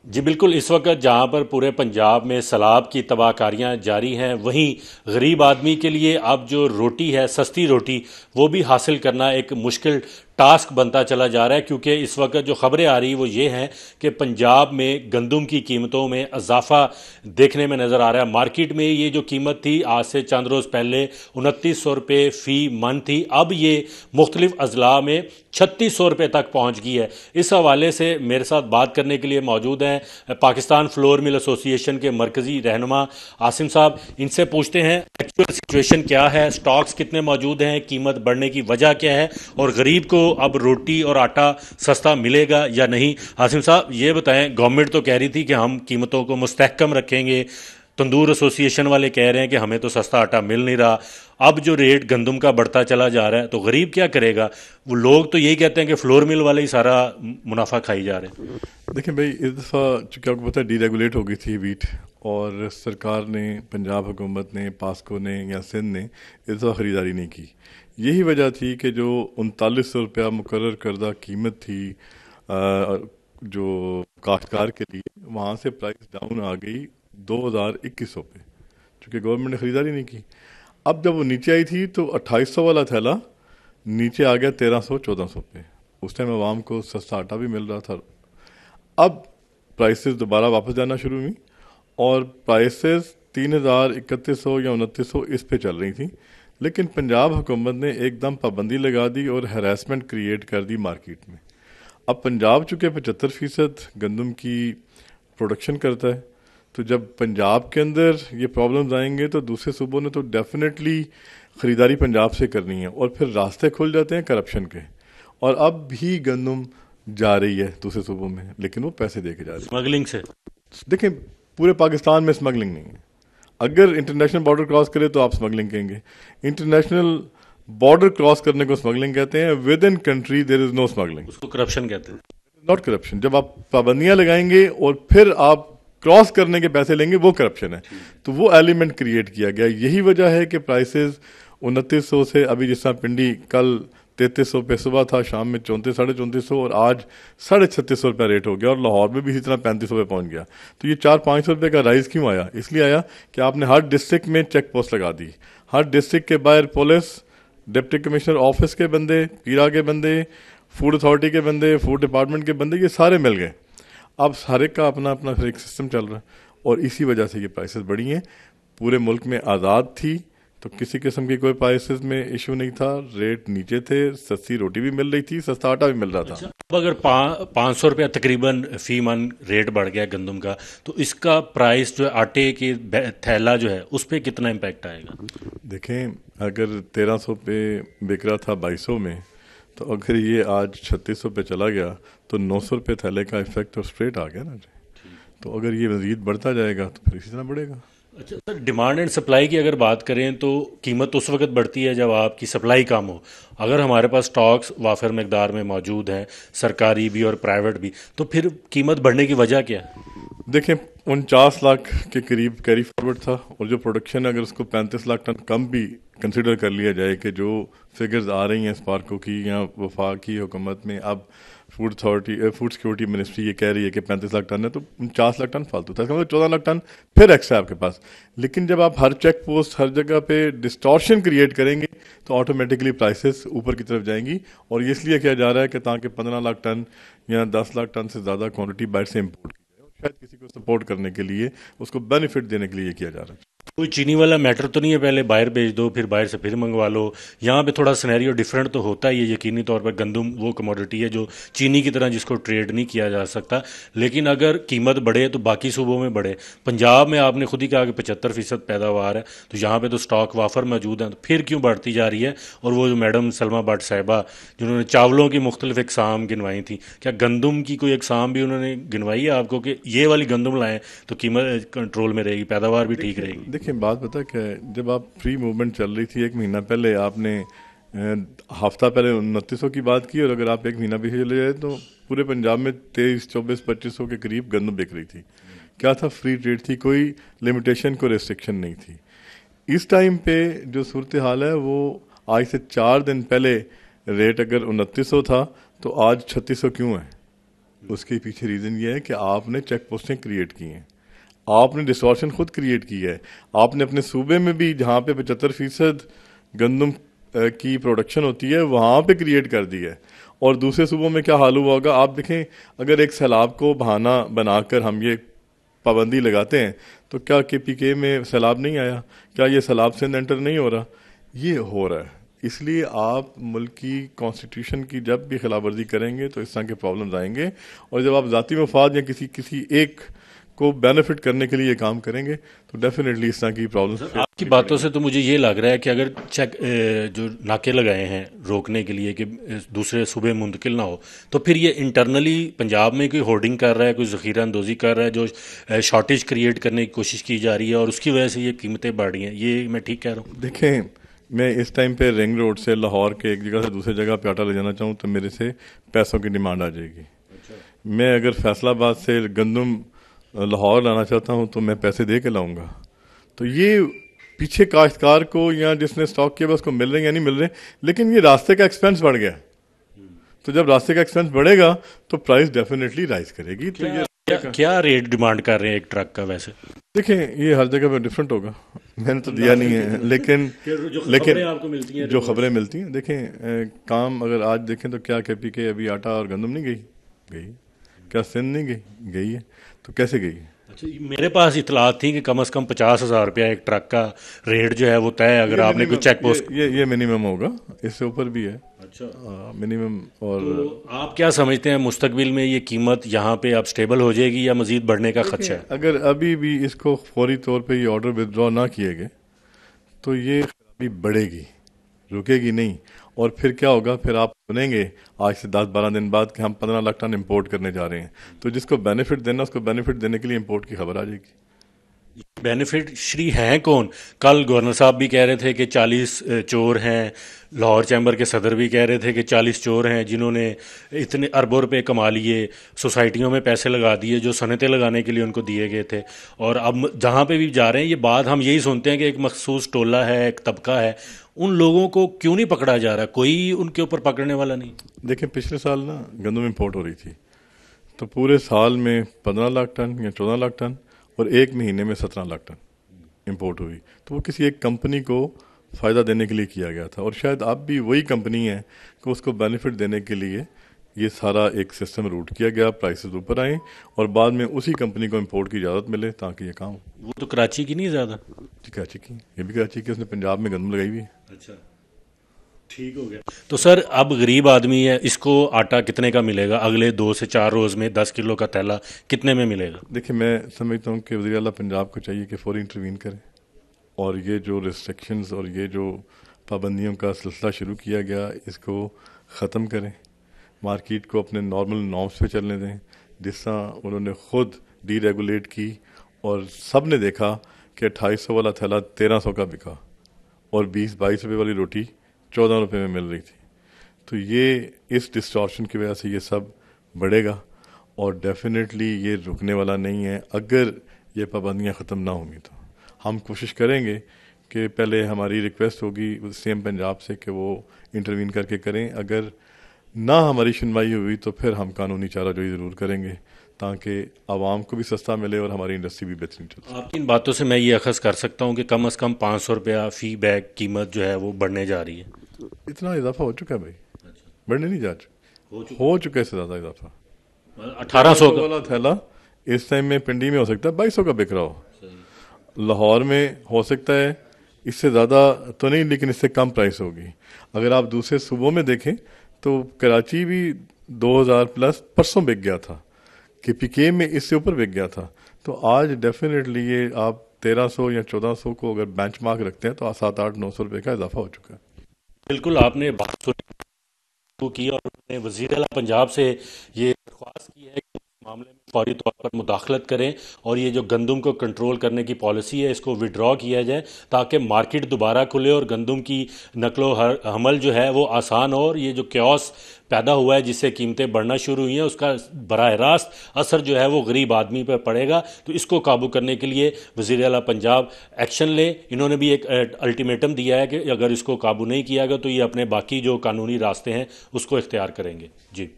जी बिल्कुल। इस वक्त जहां पर पूरे पंजाब में सैलाब की तबाहकारियां जारी हैं, वहीं गरीब आदमी के लिए अब जो रोटी है, सस्ती रोटी, वो भी हासिल करना एक मुश्किल टास्क बनता चला जा रहा है, क्योंकि इस वक्त जो खबरें आ रही वो ये हैं कि पंजाब में गंदम की कीमतों में इजाफा देखने में नज़र आ रहा है। मार्केट में ये जो कीमत थी आज से चंद रोज़ पहले 2900 रुपये फ़ी मन थी, अब ये मुख्तलिफ अजला में 3600 रुपये तक पहुँच गई है। इस हवाले से मेरे साथ बात करने के लिए मौजूद हैं पाकिस्तान फ्लोर मिल एसोसिएशन के मरकज़ी रहनुमा आसिम साहब। इनसे पूछते हैं एक्चुअल सिचुएशन क्या है, स्टॉक्स कितने मौजूद हैं, कीमत बढ़ने की वजह क्या है, और गरीब को अब रोटी और आटा सस्ता मिलेगा या नहीं। आसिम साहब ये बताएं, गवर्नमेंट तो कह रही थी कि हम कीमतों को मुस्तहकम रखेंगे, तंदूर एसोसिएशन वाले कह रहे हैं कि हमें तो सस्ता आटा मिल नहीं रहा, अब जो रेट गंदम का बढ़ता चला जा रहा है तो गरीब क्या करेगा। वो लोग तो यही कहते हैं कि फ्लोर मिल वाले ही सारा मुनाफा खाई जा रहे हैं। देखिए भाई, इस दफ़ा चूँकि आपको पता है डीरेगुलेट हो गई थी वीट, और सरकार ने, पंजाब हुकूमत ने, पास्को ने या सिंध ने इस दफ़ा ख़रीदारी नहीं की। यही वजह थी कि जो 3900 रुपया मुकर्रर करदा कीमत थी जो काश्तकार के लिए, वहाँ से प्राइस डाउन आ गई 2100 पे, चूँकि गवर्नमेंट ने ख़रीदारी नहीं की। अब जब वो नीचे आई थी तो 2800 वाला थैला नीचे आ गया 1300-1400 पे। उस टाइम आवाम को सस्ता आटा भी मिल रहा था। अब प्राइसेस दोबारा वापस जाना शुरू हुई और प्राइसेस 3000, 3100 या 2900 इस पे चल रही थी। लेकिन पंजाब हुकूमत ने एकदम पाबंदी लगा दी और हरासमेंट क्रिएट कर दी मार्केट में। अब पंजाब चूँकि 75% गंदम की प्रोडक्शन करता है, तो जब पंजाब के अंदर ये प्रॉब्लम्स आएंगे तो दूसरे सूबों ने तो डेफिनेटली ख़रीदारी पंजाब से करनी है, और फिर रास्ते खुल जाते हैं करप्शन के। और अब भी गंदम जा रही है दूसरे सूबों में, लेकिन वो पैसे दे के जा रही स्मगलिंग से। है। देखें, पूरे पाकिस्तान में स्मगलिंग नहीं है। अगर इंटरनेशनल बॉर्डर क्रॉस करे तो आप स्मगलिंग कहेंगे। इंटरनेशनल बॉर्डर क्रॉस करने को स्मगलिंग कहते हैं। Within country there is no smuggling, उसको करप्शन कहते हैं। Not corruption. जब आप पाबंदियां लगाएंगे और फिर आप क्रॉस करने के पैसे लेंगे, वो करप्शन है। तो वो एलिमेंट क्रिएट किया गया। यही वजह है कि प्राइसेस 2900 से अभी, जिस तरह पिंडी कल 3300 पे सुबह था, शाम में 3400-3450, और आज 3650 रुपया रेट हो गया, और लाहौर में भी इसी तरह 3500 पे पहुंच गया। तो ये 400-500 रुपये का राइस क्यों आया? इसलिए आया कि आपने हर डिस्ट्रिक्ट में चेक पोस्ट लगा दी। हर डिस्ट्रिक्ट के बाहर पुलिस, डिप्टी कमिश्नर ऑफिस के बंदे, पीरा के बंदे, फूड अथॉरिटी के बंदे, फूड डिपार्टमेंट के बंदे, ये सारे मिल गए। अब हर एक का अपना अपना फिर एक सिस्टम चल रहा है, और इसी वजह से ये प्राइसेस बढ़ी हैं। पूरे मुल्क में आज़ाद थी तो किसी किस्म की कोई प्राइसेस में इशू नहीं था, रेट नीचे थे, सस्ती रोटी भी मिल रही थी, सस्ता आटा भी मिल रहा था। अच्छा, अब अगर 500 रुपया तकरीबन फी मन रेट बढ़ गया गंदम का, तो इसका प्राइस जो है आटे की थैला जो है उस पर कितना इम्पैक्ट आएगा? देखें, अगर 1300 पे बिक रहा था 2200 में, तो अगर ये आज 3600 पे चला गया तो 900 रुपये थैले का इफेक्ट तो स्ट्रेट आ गया ना जी। तो अगर ये मजीद बढ़ता जाएगा तो फिर इसी तरह बढ़ेगा। अच्छा सर, डिमांड एंड सप्लाई की अगर बात करें तो कीमत उस वक्त बढ़ती है जब आपकी सप्लाई कम हो। अगर हमारे पास स्टॉक्स वाफिर मकदार में मौजूद हैं, सरकारी भी और प्राइवेट भी, तो फिर कीमत बढ़ने की वजह क्या है? देखें, 49 लाख के करीब कैरी फॉरवर्ड था, और जो प्रोडक्शन, अगर उसको 35 लाख टन कम भी कंसिडर कर लिया जाए कि जो फिगर्स आ रही हैं स्पार्को की या वफाकी हुकूमत में, अब food authority, food security ministry ये कह रही है कि 35 लाख टन है, तो 49 लाख टन फालतू था। इसका मतलब 14 लाख टन फिर एक्स्ट्रा आपके पास। लेकिन जब आप हर चेक पोस्ट, हर जगह पे डिस्टॉर्शन क्रिएट करेंगे तो ऑटोमेटिकली प्राइसेस ऊपर की तरफ जाएंगी। और ये इसलिए किया जा रहा है कि ताकि 15 लाख टन या 10 लाख टन से ज़्यादा क्वान्टिटी बाहर से इम्पोर्ट, शायद किसी को सपोर्ट करने के लिए, उसको बेनिफिट देने के लिए किया जा रहा है। कोई चीनी वाला मैटर तो नहीं है पहले बाहर भेज दो फिर बाहर से फिर मंगवा लो? यहाँ पे थोड़ा सिनेरियो डिफरेंट तो होता ही है। यकीनी तौर पर गंदम वो कमोडिटी है जो चीनी की तरह जिसको ट्रेड नहीं किया जा सकता, लेकिन अगर कीमत बढ़े तो बाकी सूबों में बढ़े। पंजाब में आपने खुद ही कहा कि 75% पैदावार है, तो यहाँ पे तो स्टॉक वाफर मौजूद हैं, तो फिर क्यों बढ़ती जा रही है? और वो जो मैडम सलमा भट्ट साहिबा जिन्होंने चावलों की मुख्तलिफ इकसाम गिनवाई थी, क्या गंदम की कोई इकसाम भी उन्होंने गिनवाई है आपको कि ये वाली गंदम लाएं तो कीमत कंट्रोल में रहेगी, पैदावार भी ठीक रहेगी? देखिए, बात पता क्या है, जब आप फ्री मूवमेंट चल रही थी 1 महीना पहले, आपने हफ्ता पहले 2900 की बात की, और अगर आप 1 महीना पीछे चले जाए तो पूरे पंजाब में 23, 24, 2500 के करीब गंदम बिक रही थी। क्या था? फ्री ट्रेड थी, कोई लिमिटेशन, कोई रेस्ट्रिक्शन नहीं थी। इस टाइम पे जो सूरत हाल है, वो आज से 4 दिन पहले रेट अगर 2900 था तो आज 3600 क्यों है? उसके पीछे रीज़न ये है कि आपने चेक पोस्टें क्रिएट की हैं, आपने डिस्टॉर्शन खुद क्रिएट की है। आपने अपने सूबे में भी जहाँ पे 75% गंदम की प्रोडक्शन होती है वहाँ पे क्रिएट कर दी है। और दूसरे सूबों में क्या हाल हुआ होगा आप देखें, अगर एक सैलाब को बहाना बनाकर हम ये पाबंदी लगाते हैं तो क्या KPK में सैलाब नहीं आया? क्या ये सैलाब सिंध एंटर नहीं हो रहा? ये हो रहा है। इसलिए आप मुल्क की कॉन्स्टिट्यूशन की जब भी खिलाफ वर्जी करेंगे तो इस तरह के प्रॉब्लम्स आएंगे। और जब आप ज़ाती मफाद या किसी एक को बेनिफिट करने के लिए ये काम करेंगे तो डेफिनेटली इस तरह की प्रॉब्लम्स। आपकी बातों से तो मुझे ये लग रहा है कि अगर जो नाके लगाए हैं रोकने के लिए कि दूसरे सूबे मुंतकिल ना हो, तो फिर ये इंटरनली पंजाब में कोई होर्डिंग कर रहा है, कोई ज़ख़ीरा अंदोज़ी कर रहा है, जो शॉर्टेज क्रिएट करने की कोशिश की जा रही है और उसकी वजह से ये कीमतें बढ़ रही हैं। ये मैं ठीक कह रहा हूँ? देखें, मैं इस टाइम पे रिंग रोड से लाहौर के एक जगह से दूसरी जगह पे आटा ले जाना चाहूँ तो मेरे से पैसों की डिमांड आ जाएगी। मैं अगर फैसलाबाद से गंदम लाहौर लाना चाहता हूँ तो मैं पैसे दे के लाऊंगा। तो ये पीछे काश्तकार को या जिसने स्टॉक किया उसको मिल रहे हैं या नहीं मिल रहे, लेकिन ये रास्ते का एक्सपेंस बढ़ गया। तो जब रास्ते का एक्सपेंस बढ़ेगा तो प्राइस डेफिनेटली राइज करेगी। तो ये क्या रेट डिमांड कर रहे हैं एक ट्रक का? वैसे देखें, ये हर जगह पे डिफरेंट होगा, मैंने तो दिया नहीं है, लेकिन आपको मिलती हैं, जो खबरें मिलती हैं देखें, काम अगर आज देखें तो क्या KPK अभी आटा और गंदम नहीं गई? क्या सिंध नहीं गई है? तो कैसे गई? अच्छा, मेरे पास इतलात थी कि कम से कम 50,000 रुपया एक ट्रक का रेट जो है वो तय, अगर आपने कोई चेक पोस्ट। ये मिनिमम होगा, इससे ऊपर भी है। अच्छा, मिनिमम। और तो आप क्या समझते हैं मुस्तकबिल में ये कीमत यहाँ पे अब स्टेबल हो जाएगी या मजीद बढ़ने का खदशा है? अगर अभी भी इसको फौरी तौर पे ये ऑर्डर विदड्रॉ ना किए गए तो ये खराबी बढ़ेगी, रुकेगी नहीं। और फिर क्या होगा, फिर आप सुनेंगे आज से 10-12 दिन बाद कि हम 15 लाख टन इंपोर्ट करने जा रहे हैं। तो जिसको बेनिफिट देना उसको बेनिफिट देने के लिए इंपोर्ट की खबर आ जाएगी। बेनिफिशरी हैं कौन? कल गवर्नर साहब भी कह रहे थे कि 40 चोर हैं, लाहौर चैम्बर के सदर भी कह रहे थे कि 40 चोर हैं जिन्होंने इतने अरबों रुपए कमा लिए, सोसाइटियों में पैसे लगा दिए जो सनतें लगाने के लिए उनको दिए गए थे। और अब जहाँ पे भी जा रहे हैं ये बात हम यही सुनते हैं कि एक मखसूस टोला है, एक तबका है, उन लोगों को क्यों नहीं पकड़ा जा रहा? कोई उनके ऊपर पकड़ने वाला नहीं। देखिए, पिछले साल ना गंदम इंपोर्ट हो रही थी तो पूरे साल में 15 लाख टन या 14 लाख टन और एक महीने में 17 लाख टन इंपोर्ट हुई। तो वो किसी एक कंपनी को फ़ायदा देने के लिए किया गया था। और शायद अब भी वही कंपनी है कि उसको बेनिफिट देने के लिए ये सारा एक सिस्टम रूट किया गया, प्राइसेस ऊपर आए और बाद में उसी कंपनी को इंपोर्ट की इजाज़त मिले ताकि ये काम हो। वो तो कराची की नहीं ज़्यादा? जी, कराची की, ये भी कराची की, उसने पंजाब में गंदम लगाई हुई है। अच्छा, ठीक हो गया। तो सर अब गरीब आदमी है, इसको आटा कितने का मिलेगा अगले 2 से 4 रोज़ में? 10 किलो का थैला कितने में मिलेगा? देखिए, मैं समझता हूँ कि वज़ीर आला पंजाब को चाहिए कि फौरी इंटरवीन करें और ये जो रिस्ट्रिक्शंस और ये जो पाबंदियों का सिलसिला शुरू किया गया इसको ख़त्म करें। मार्केट को अपने नॉर्मल नॉर्म्स पे चलने दें, जिस तरह उन्होंने ख़ुद डीरेगुलेट की और सब ने देखा कि 2800 वाला थैला 1300 का बिका और 20-22 रुपये वाली रोटी 14 रुपये में मिल रही थी। तो ये इस डिस्टॉर्शन की वजह से ये सब बढ़ेगा और डेफिनेटली ये रुकने वाला नहीं है। अगर ये पाबंदियाँ ख़त्म ना होंगी तो हम कोशिश करेंगे कि पहले हमारी रिक्वेस्ट होगी CM पंजाब से कि वो इंटरवीन करके करें। अगर ना हमारी सुनवाई हुई तो फिर हम कानूनी चाराजोई ज़रूर करेंगे ताकि आवाम को भी सस्ता मिले और हमारी इंडस्ट्री भी बेहतरीन चले। आपकी इन बातों से मैं ये अखज़ कर सकता हूँ कि कम से कम 500 रुपया फ़ी बैग कीमत जो है वो बढ़ने जा रही है। इतना इजाफा हो चुका है भाई। अच्छा। बढ़ने नहीं जा चुका, हो चुका है इससे ज़्यादा इजाफा। 1800 वाला थैला इस टाइम में पिंडी में हो सकता है 2200 का बिक रहा हो, लाहौर में हो सकता है इससे ज़्यादा तो नहीं लेकिन इससे कम प्राइस होगी। अगर आप दूसरे सूबों में देखें तो कराची भी 2000 प्लस परसों बिक गया था, KPK में इससे ऊपर बिक गया था। तो आज डेफिनेटली ये आप 1300 या 1400 को अगर बेंचमार्क रखते हैं तो 700-800-900 रुपये का इजाफा हो चुका है। बिल्कुल, आपने बात की और उन्होंने वज़ीर आला पंजाब से ये दरख्वास्त की है कि इस मामले में फौरी तौर पर मुदाखलत करें और ये जो गंदम को कंट्रोल करने की पॉलिसी है इसको विड्रॉ किया जाए ताकि मार्केट दोबारा खुले और गंदम की नकलो हमल जो है वो आसान हो। और ये जो क्योस पैदा हुआ है जिससे कीमतें बढ़ना शुरू हुई हैं उसका बराह रास्त असर जो है वो गरीब आदमी पर पड़ेगा। तो इसको काबू करने के लिए वज़ीर आला पंजाब एक्शन ले। इन्होंने भी एक अल्टीमेटम दिया है कि अगर इसको काबू नहीं किया गया तो ये अपने बाकी जो कानूनी रास्ते हैं उसको इख्तियार करेंगे। जी।